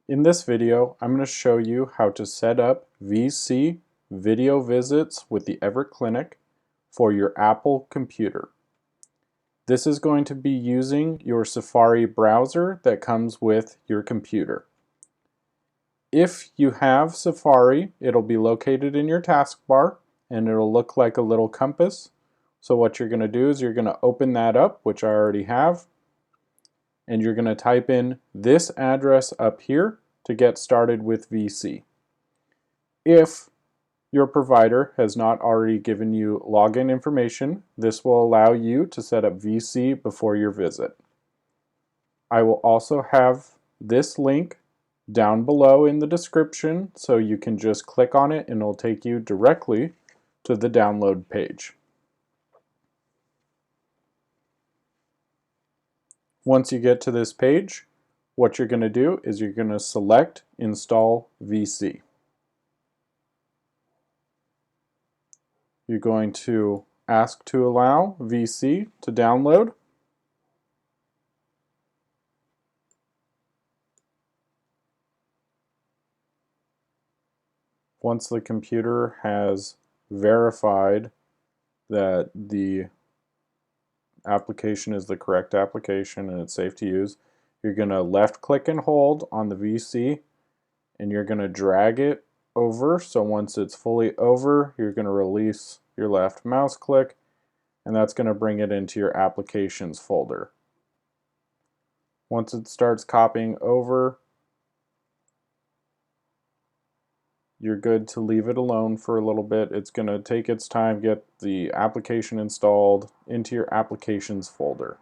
In this video, I'm going to show you how to set up VSee video visits with the Everett Clinic for your Apple computer. This is going to be using your Safari browser that comes with your computer. If you have Safari, it'll be located in your taskbar and it'll look like a little compass. So what you're going to do is you're going to open that up, which I already have, and you're going to type in this address up here to get started with VSee. If your provider has not already given you login information, this will allow you to set up VSee before your visit. I will also have this link down below in the description, so you can just click on it and it'll take you directly to the download page. Once you get to this page, what you're going to do is you're going to select Install VSee. You're going to ask to allow VSee to download. Once the computer has verified that the application is the correct application and it's safe to use, you're going to left click and hold on the VSee and you're going to drag it over. So once it's fully over, you're going to release your left mouse click and that's going to bring it into your applications folder. Once it starts copying over, you're good to leave it alone for a little bit. It's going to take its time, get the application installed into your applications folder.